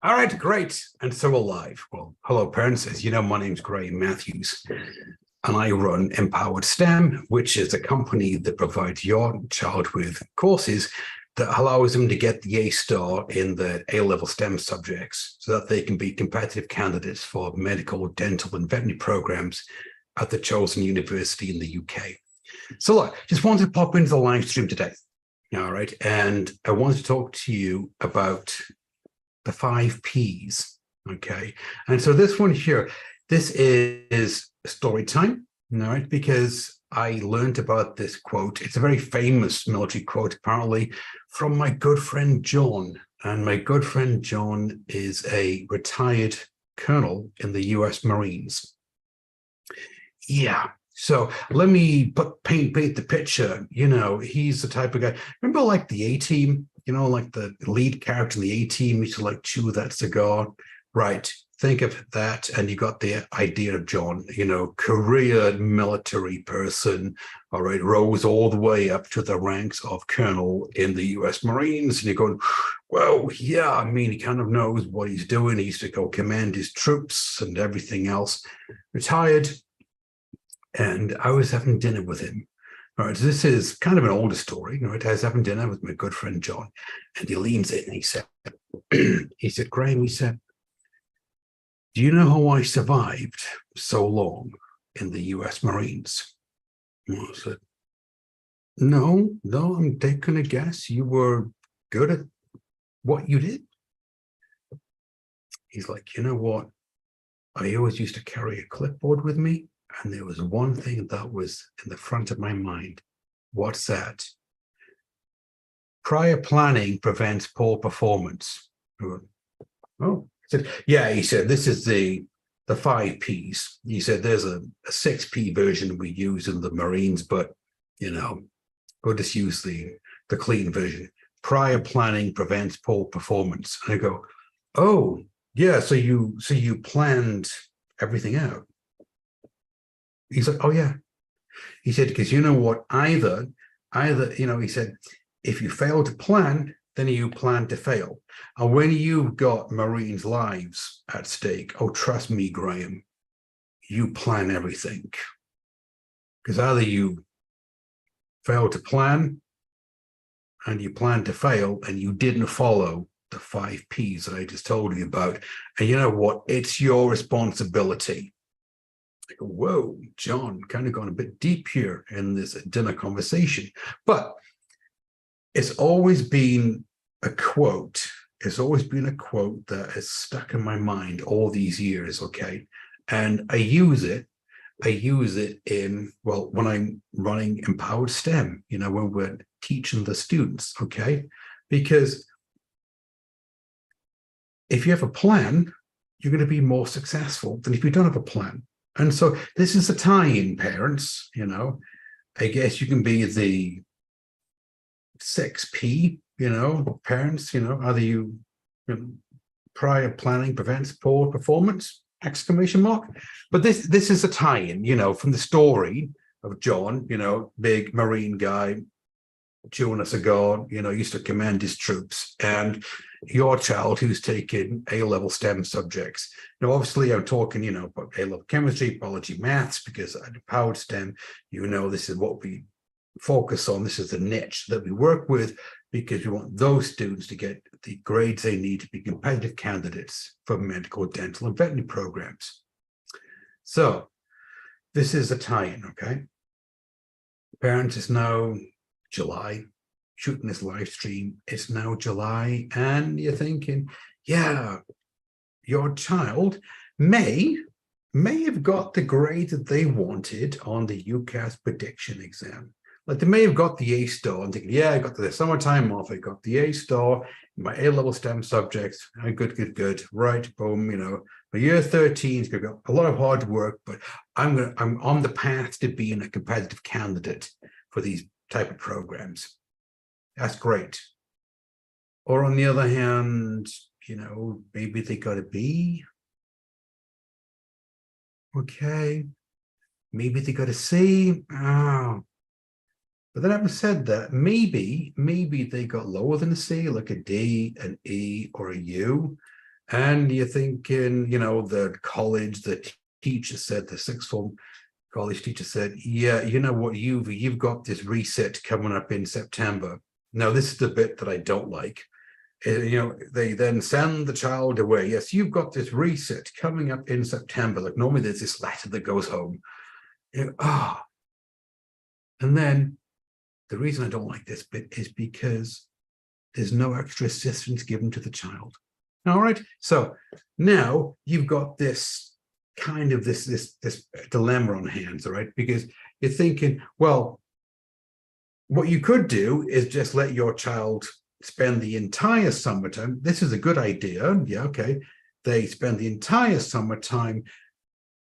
All right, great. And so we're live. Well, hello, parents. As you know, my name's Graham Matthews, and I run Empowered STEM, which is a company that provides your child with courses that allows them to get the A star in the A-level STEM subjects so that they can be competitive candidates for medical, dental, and veterinary programs at the chosen university in the UK. So look, just wanted to pop into the live stream today. All right. And I wanted to talk to you about the 5 Ps. Okay. And so this one here, this is story time, all right, because I learned about this quote. It's a very famous military quote, apparently, from my good friend John. And my good friend John is a retired colonel in the US Marines. Yeah. So let me paint the picture. You know, he's the type of guy. Remember, like the A-Team, you know, like the lead character in the A-Team used to like chew that cigar. Right. Think of that. And you got the idea of John, you know, career military person. All right. Rose all the way up to the ranks of colonel in the US Marines. And you're going, well, yeah, I mean, he kind of knows what he's doing. He used to go command his troops and everything else. Retired. And I was having dinner with him. All right, so this is kind of an older story. You know, I was having dinner with my good friend John, and he leans in and he said, Graham, he said, do you know how I survived so long in the US Marines? And I said, no, I'm taking a guess. You were good at what you did. He's like, you know what? I always used to carry a clipboard with me. And there was one thing that was in the front of my mind. What's that? Prior planning prevents poor performance. Oh, yeah, he said, this is the 5 Ps. He said, there's a 6 P version we use in the Marines, but, you know, we'll just use the clean version. Prior planning prevents poor performance. And I go, oh, yeah, so you planned everything out. He's like, oh, yeah. He said, because you know what, either, you know, he said, if you fail to plan, then you plan to fail. And when you've got Marines' lives at stake, oh, trust me, Graham, you plan everything. Because either you fail to plan and you plan to fail and you didn't follow the 5 Ps that I just told you about. And you know what? It's your responsibility. I go, whoa, John, kind of gone a bit deep here in this dinner conversation. But it's always been a quote. It's always been a quote that has stuck in my mind all these years, okay? And I use it in, well, when I'm running Empowered STEM, you know, when we're teaching the students, okay? Because if you have a plan, you're going to be more successful than if you don't have a plan. And so this is a tie-in, parents, you know. I guess you can be the 6P, you know, parents, you know, either you know, prior planning prevents poor performance, exclamation mark. But this is a tie-in, you know, from the story of John, you know, big Marine guy, chewing a cigar, you know, used to command his troops, and your child who's taken A-level STEM subjects. Now, obviously, I'm talking, you know, about A-level chemistry, biology, maths, because at Empowered STEM, you know, this is what we focus on. This is the niche that we work with, because we want those students to get the grades they need to be competitive candidates for medical, dental, and veterinary programs. So this is a tie-in, okay? Parents, it's now July, shooting this live stream. It's now July, and you're thinking, yeah, your child may have got the grade that they wanted on the UCAS prediction exam. Like they may have got the A star and thinking, yeah, I got the summertime off. I got the A star in my A-level STEM subjects. Good. Right, boom, you know. My year 13 is going to go a lot of hard work, but I'm on the path to being a competitive candidate for these type of programs. That's great. Or on the other hand, you know, maybe they got a B. Okay. Maybe they got a C. Oh. But then having said that, maybe they got lower than a C, like a D, an E, or a U. And you're thinking, the college, the teacher said, the sixth form college teacher said, yeah, you know what, you've got this reset coming up in September. Now, this is the bit that I don't like. They then send the child away. Yes, you've got this reset coming up in September. Like normally there's this letter that goes home. And then the reason I don't like this bit is because there's no extra assistance given to the child. All right. So now you've got this kind of this dilemma on hands, all right? Because you're thinking, well, what you could do is just let your child spend the entire summertime. This is a good idea. Yeah, okay. They spend the entire summertime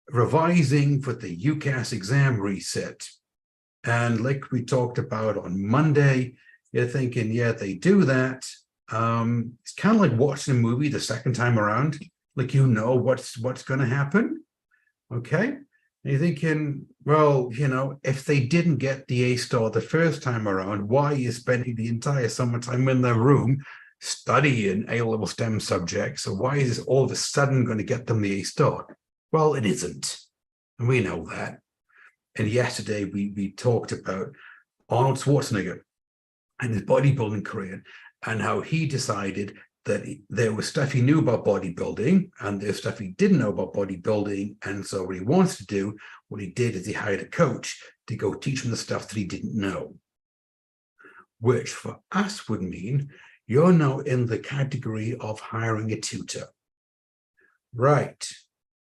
revising for the UCAS exam reset. And like we talked about on Monday, you're thinking, yeah, they do that. It's kind of like watching a movie the second time around, like what's going to happen. Okay. And you're thinking, well, if they didn't get the A star the first time around, why are you spending the entire summertime in their room studying A-level STEM subjects? So why is this all of a sudden going to get them the A star? Well, it isn't. And we know that. And yesterday we talked about Arnold Schwarzenegger and his bodybuilding career and how he decided that there was stuff he knew about bodybuilding and there's stuff he didn't know about bodybuilding. And so what he wants to do, what he did is he hired a coach to go teach him the stuff that he didn't know, which for us would mean you're now in the category of hiring a tutor. Right.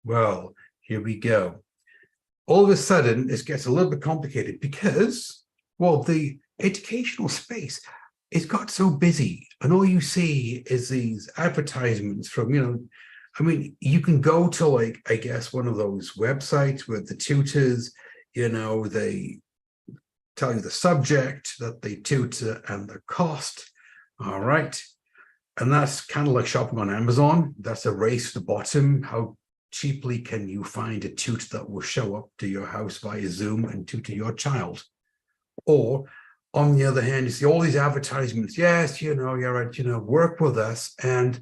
Well, here we go. All of a sudden, it gets a little bit complicated because, well, the educational space, it's got so busy and all you see is these advertisements from, you can go to like, I guess, one of those websites where the tutors, they tell you the subject that they tutor and the cost. All right. And that's kind of like shopping on Amazon. That's a race to the bottom. How cheaply can you find a tutor that will show up to your house via Zoom and tutor your child? Or on the other hand, you see all these advertisements. Yes, you're right, work with us. And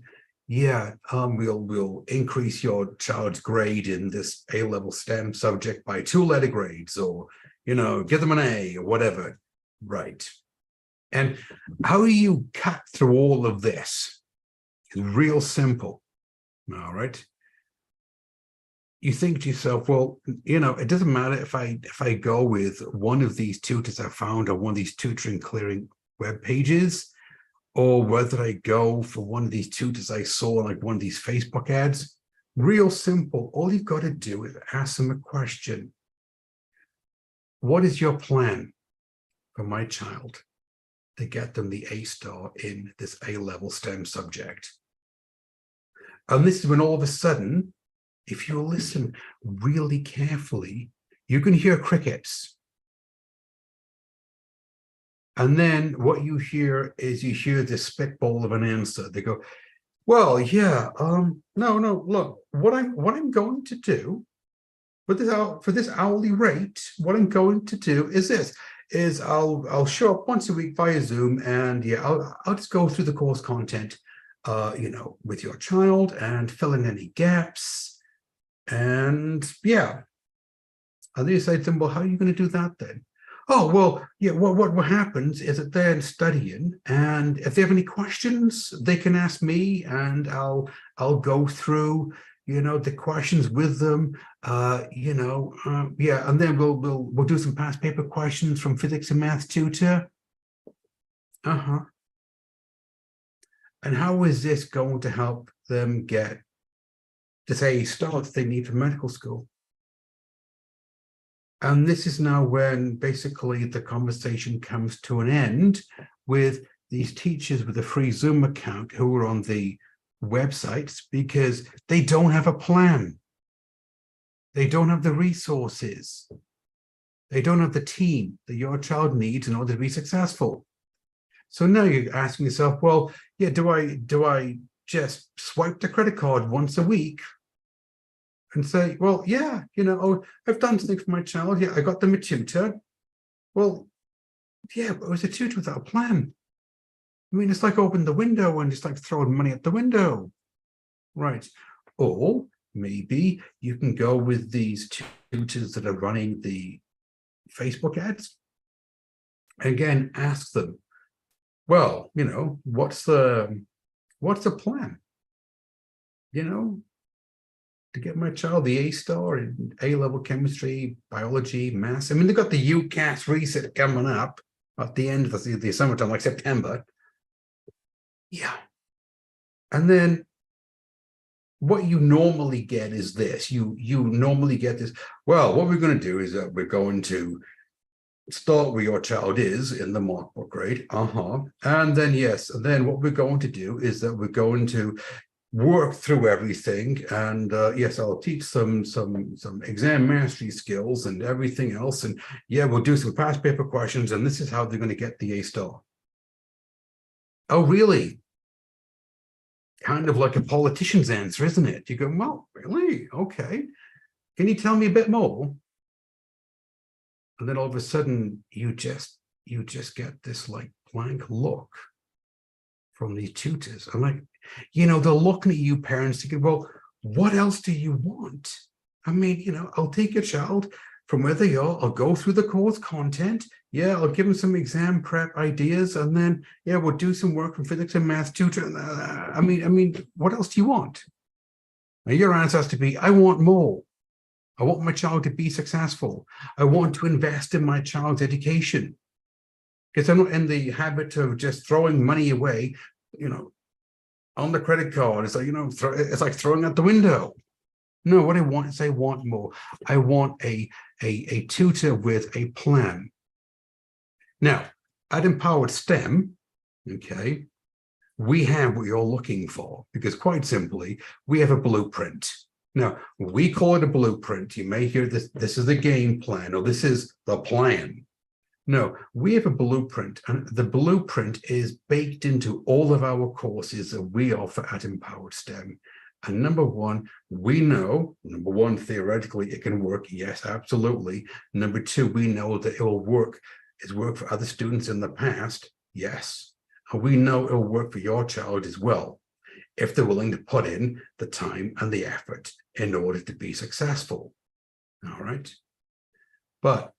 yeah, we'll increase your child's grade in this A-level STEM subject by 2-letter grades, or, give them an A or whatever. Right. And how do you cut through all of this? It's real simple. All right. You think to yourself, well, it doesn't matter if I go with one of these tutors I found on one of these tutoring clearing web pages, or whether I go for one of these tutors I saw like one of these Facebook ads. Real simple. All you've got to do is ask them a question. What is your plan for my child to get them the A star in this A-level STEM subject? And this is when all of a sudden, if you listen really carefully, you can hear crickets. And then what you hear is this spitball of an answer. They go, well, yeah, no, look, what I'm going to do for this hourly rate, what I'm going to do is I'll show up once a week via Zoom, and yeah, I'll just go through the course content, with your child and fill in any gaps. And yeah, and then you say to them, well, how are you going to do that then? Oh, well, yeah, what happens is that they're studying, and if they have any questions, they can ask me, and I'll go through, the questions with them, yeah, and then we'll do some past paper questions from physics and math tutor. And how is this going to help them get to say starts they need for medical school? And this is now when basically the conversation comes to an end with these teachers with a free Zoom account who are on the websites because they don't have a plan. They don't have the resources. They don't have the team that your child needs in order to be successful. So now you're asking yourself, well, yeah, do I just swipe the credit card once a week and say, well, yeah, I've done something for my child. Yeah, I got them a tutor. Well, yeah, but it was a tutor without a plan. I mean, it's like opening the window and just like throwing money at the window. right? Or maybe you can go with these tutors that are running the Facebook ads. Again, ask them, well, what's the plan? To get my child the A star in A-level chemistry, biology, maths. I mean, they've got the UCAS reset coming up at the end of the summertime, like September. Yeah. And then what you normally get is this. You normally get this, well, what we're going to do is that we're going to start where your child is in the mark book grade. And then, yes, and then what we're going to do is that we're going to work through everything, and yes, I'll teach some exam mastery skills and everything else, and yeah, we'll do some past paper questions, and this is how they're going to get the A star. Oh, really? Kind of like a politician's answer, isn't it? You go, well, really? Okay. Can you tell me a bit more? And then all of a sudden, you just get this like blank look from these tutors. I'm like, they're looking at you parents thinking, well, what else do you want? I mean, I'll take your child from where they are. I'll go through the course content. Yeah, I'll give them some exam prep ideas. And then, yeah, we'll do some work from physics and math tutor. I mean, what else do you want? And your answer has to be, I want more. I want my child to be successful. I want to invest in my child's education. Because I'm not in the habit of just throwing money away, on the credit card. It's like, it's like throwing out the window. No, what I want is I want more. I want a tutor with a plan. Now, at Empowered STEM, okay, we have what you're looking for, because quite simply, we have a blueprint. Now, we call it a blueprint. You may hear this is the game plan, or this is the plan. No, we have a blueprint, and the blueprint is baked into all of our courses that we offer at Empowered STEM. And number one, we know, theoretically, it can work. Yes, absolutely. Number two, we know that it will work. It's worked for other students in the past. Yes. And we know it will work for your child as well, if they're willing to put in the time and the effort in order to be successful. All right. But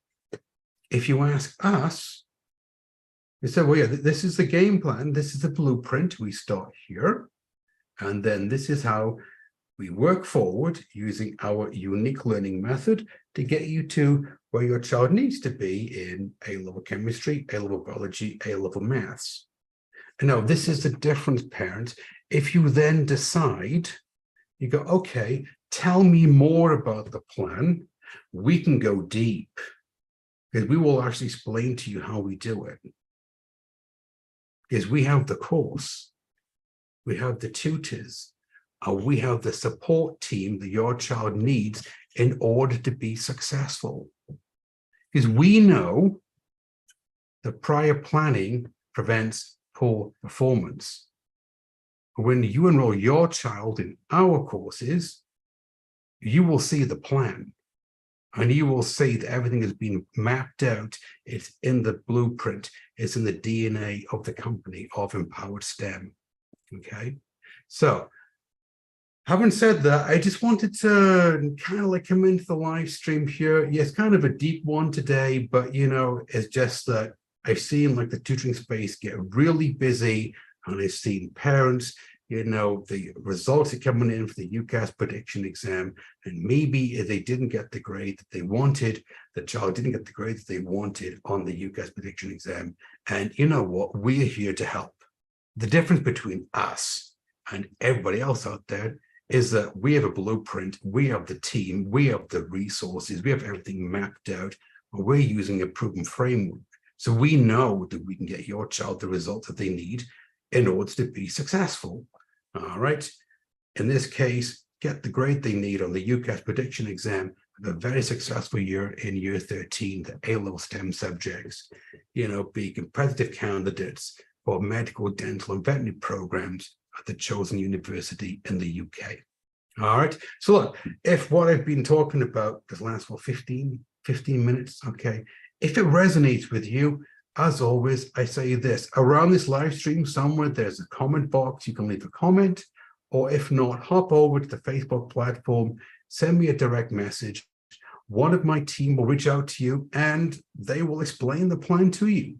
if you ask us, you say, well, yeah, this is the game plan. This is the blueprint. We start here. And then this is how we work forward using our unique learning method to get you to where your child needs to be in A-level chemistry, A-level biology, A-level maths. And now this is the difference, parents. If you then decide, you go, okay, tell me more about the plan. We can go deep, because we will actually explain to you how we do it. Because we have the course, we have the tutors, we have the support team that your child needs in order to be successful. Because we know that prior planning prevents poor performance. When you enroll your child in our courses, you will see the plan. And you will see that everything has been mapped out. It's in the blueprint. It's in the DNA of the company of Empowered STEM. Okay. So having said that, I just wanted to kind of like come into the live stream here. Yes, kind of a deep one today, but it's just that I've seen like the tutoring space get really busy, and I've seen parents, the results are coming in for the UCAS prediction exam, and maybe they didn't get the grade that they wanted, the child didn't get the grade that they wanted on the UCAS prediction exam. And you know what? We're here to help. The difference between us and everybody else out there is that we have a blueprint, we have the team, we have the resources, we have everything mapped out, and we're using a proven framework. So we know that we can get your child the results that they need in order to be successful. All right. In this case, get the grade they need on the UCAS prediction exam, have a very successful year in year 13, the A-level STEM subjects, be competitive candidates for medical, dental, and veterinary programs at the chosen university in the UK. All right. So look, if what I've been talking about this last 15 minutes, okay, if it resonates with you, as always, I say this, around this live stream somewhere, there's a comment box. You can leave a comment, or if not, hop over to the Facebook platform, send me a direct message. One of my team will reach out to you and they will explain the plan to you.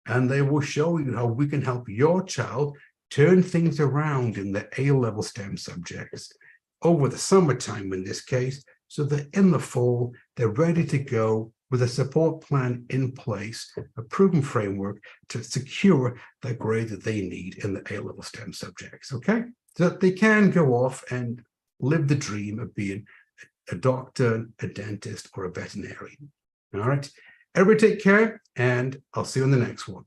And they will show you how we can help your child turn things around in the A-level STEM subjects over the summertime in this case, so that in the fall, they're ready to go with a support plan in place, a proven framework to secure the grade that they need in the A-level STEM subjects, okay? So that they can go off and live the dream of being a doctor, a dentist, or a veterinarian, all right? Everybody take care, and I'll see you in the next one.